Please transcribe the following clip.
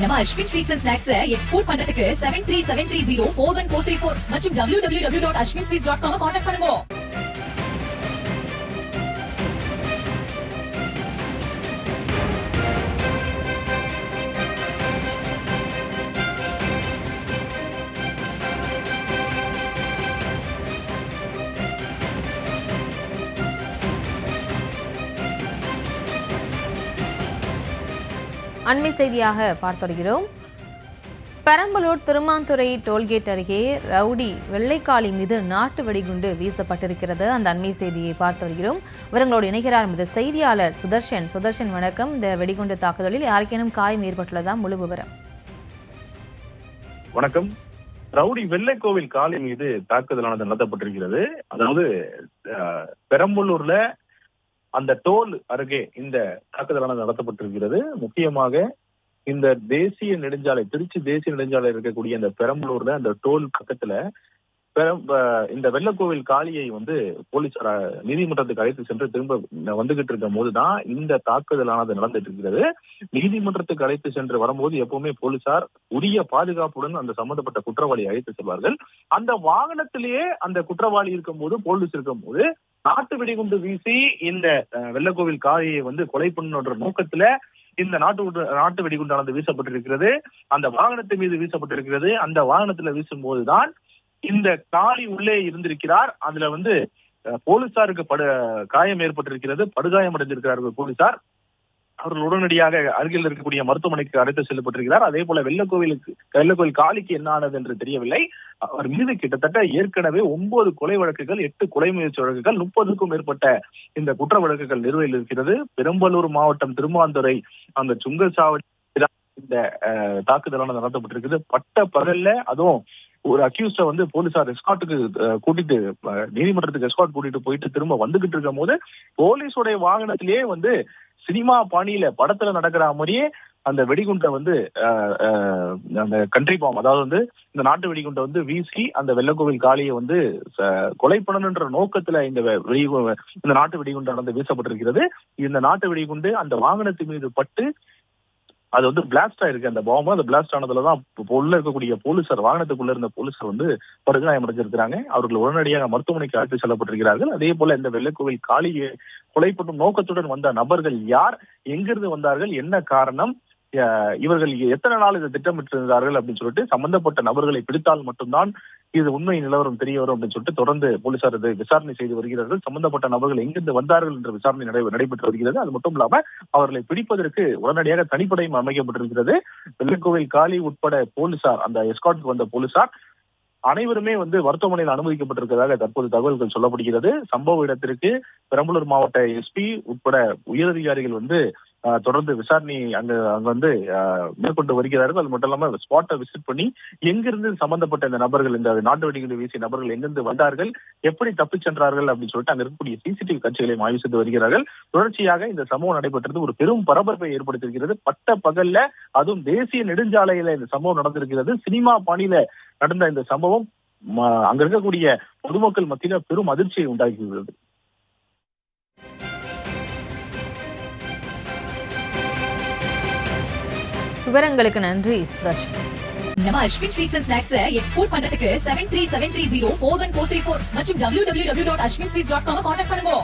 நம்ம Ashwin sweets and snacks export பண்றதுக்கு 7373041434 மற்றும் www.ashwinsweets.com கான்டாக்ட் பண்ணுங்க. அண்மை செய்தியாக பார்த்துகிறோம். பெரம்பலூர் திருமாந்துறை டோல்கேட் அருகே ரவுடி வெள்ளைக்காளி மீது நாட்டு வெடிகுண்டு வீசப்பட்டிருக்கிறது. அந்த அண்மை செய்தியை பார்த்து வருகிறோம். இவர்களோடு இணைகிறார் மீது செய்தியாளர் சுதர்ஷன். சுதர்ஷன், வணக்கம். இந்த வெடிகுண்டு தாக்குதலில் யாருக்கேனும் காயம் ஏற்பட்டுள்ளதா? முழு விவரம். வணக்கம். ரவுடி வெள்ளைக்கோவில் காளி மீது தாக்குதலானது நடத்தப்பட்டிருக்கிறது. அதாவது பெரம்பலூர்ல அந்த டோல் அருகே இந்த தாக்குதலானது நடத்தப்பட்டிருக்கிறது. முக்கியமாக இந்த தேசிய நெடுஞ்சாலை, திருச்சி தேசிய நெடுஞ்சாலை இருக்கக்கூடிய இந்த பெரம்பலூர்ல அந்த டோல் பக்கத்துல இந்த வெள்ளக்கோவில் காளியை போலீசார் நீதிமன்றத்துக்கு அழைத்து சென்று திரும்ப வந்துகிட்டு இருக்கும் போதுதான் இந்த தாக்குதலானது நடந்துட்டு இருக்கிறது. நீதிமன்றத்துக்கு அழைத்து சென்று வரும்போது எப்பவுமே போலீசார் உரிய பாதுகாப்புடன் அந்த சம்பந்தப்பட்ட குற்றவாளியை அழைத்து செல்வார்கள். அந்த வாகனத்திலேயே அந்த குற்றவாளி இருக்கும் போது, போலீஸ் இருக்கும் போது நாட்டு வெடிகுண்டு வீசி இந்த வெள்ளக்கோவில் காளியை கொலை பண்ணுன்ற நோக்கத்துல இந்த நாட்டு வெடிகுண்டானது வீசப்பட்டிருக்கிறது. அந்த வாகனத்தின் மீது வீசப்பட்டிருக்கிறது. அந்த வாகனத்துல வீசும் போதுதான் இந்த காளி உள்ளே இருந்திருக்கிறார். அதுல போலீசாருக்கு காயம் ஏற்பட்டிருக்கிறது. படுகாயம் அடைந்திருக்கிறார்கள் போலீசார். அவர்கள் உடனடியாக அருகில் இருக்கக்கூடிய மருத்துவமனைக்கு அழைத்து செல்லப்பட்டிருக்கிறார். அதே போல வெள்ளக்கோவில் காளிக்கு என்ன ஆனது என்று தெரியவில்லை. அவர் மீது கிட்டத்தட்ட ஏற்கனவே 9 கொலை வழக்குகள், 8 கொலை முயற்சி வழக்குகள், 30க்கும் மேற்பட்ட இந்த குற்ற வழக்குகள் நிலுவையில் இருக்கிறது. பெரம்பலூர் மாவட்டம் திருமாந்துறை அந்த சுங்கச்சாவடி இந்த தாக்குதலானது நடத்தப்பட்டிருக்கிறது. பட்ட பகல்ல அதுவும் ஒரு அக்யூஸ்ட போலீசார் எஸ்கார்ட்டுக்கு கூட்டிட்டு நீதிமன்றத்துக்கு எஸ்கார்ட் கூட்டிட்டு போயிட்டு திரும்ப வந்துகிட்டு இருக்கும் போது போலீஸுடைய வாகனத்திலேயே சினிமா பாணியில படத்துல நடக்கிற மாதிரியே அந்த வெடிகுண்டை அந்த கண்ட்ரி பாம், அதாவது இந்த நாட்டு வெடிகுண்டை வீசி அந்த வெள்ளக்கோவில் காளியை கொலை பண்ணணுன்ற நோக்கத்துல இந்த நாட்டு வெடிகுண்டு வீசப்பட்டிருக்கிறது. இந்த நாட்டு வெடிகுண்டு அந்த வாகனத்தின் மீது பட்டு அது பிளாஸ்ட் ஆயிருக்கு. அந்த பாம்பு அந்த பிளாஸ்ட் ஆனதுலதான் உள்ள இருக்கக்கூடிய போலீசார், வாகனத்துக்குள்ள இருந்த போலீசார் படுகாயம் அடைஞ்சிருக்கிறாங்க. அவர்கள் உடனடியாக மருத்துவமனைக்கு அழைத்து செல்லப்பட்டிருக்கிறார்கள். அதே போல இந்த வெள்ளக்கோவில் காளியை கொலை பண்ணும் நோக்கத்துடன் வந்த நபர்கள் யார், எங்கிருந்து வந்தார்கள், என்ன காரணம், இவர்கள் எத்தனை நாள் இதை திட்டமிட்டிருந்தார்கள் அப்படின்னு சொல்லிட்டு சம்பந்தப்பட்ட நபர்களை பிடித்தால் மட்டும்தான் இது உண்மை நிலவரம் தெரிய வரும் அப்படின்னு சொல்லிட்டு தொடர்ந்து போலீசார் இதை விசாரணை செய்து வருகிறார்கள். சம்பந்தப்பட்ட நபர்கள் எங்கிருந்து வந்தார்கள் என்ற விசாரணை நடைபெற்று வருகிறது. அது மட்டும் இல்லாம அவர்களை பிடிப்பதற்கு உடனடியாக தனிப்படையும் அமைக்கப்பட்டிருக்கிறது. வெள்ளக்கோவில் காளி உட்பட போலீசார், அந்த எஸ்கார்ட் வந்த போலீசார் அனைவருமே மருத்துவமனையில் அனுமதிக்கப்பட்டிருக்கிறதாக தற்போது தகவல்கள் சொல்லப்படுகிறது. சம்பவ இடத்திற்கு பெரம்பலூர் மாவட்ட எஸ்பி உட்பட உயரதிகாரிகள் தொடர்ந்து விசாரணை அங்க மேற்கொண்டு வருகிறார்கள். அது மட்டும் இல்லாம ஸ்பாட்டை விசிட் பண்ணி எங்கிருந்து சம்பந்தப்பட்ட இந்த நபர்கள், இந்த நாட்டு வெடிகுண்டு வீசிய நபர்கள் எங்கிருந்து வந்தார்கள், எப்படி தப்பி சென்றார்கள் அப்படின்னு சொல்லிட்டு அங்க இருக்கக்கூடிய சிசிடிவி காட்சிகளையும் ஆய்வு செய்து வருகிறார்கள். தொடர்ச்சியாக இந்த சம்பவம் நடைபெற்றது ஒரு பெரும் பரபரப்பை ஏற்படுத்தியிருக்கிறது. பட்ட பகல்ல, அதுவும் தேசிய நெடுஞ்சாலையில இந்த சம்பவம் நடந்திருக்கிறது. சினிமா பாணியில நடந்த இந்த சம்பவம் அங்க இருக்கக்கூடிய பொதுமக்கள் மத்தியில பெரும் அதிர்ச்சியை உண்டாக்கியுள்ளது. விவரங்களுக்கு நன்றி சுதர்ஷன். நம்ம Ashwin sweets and snacks export பண்றதுக்கு 7373041434 மற்றும் www.ashwinsweets.com கான்டாக்ட் பண்ணுங்க.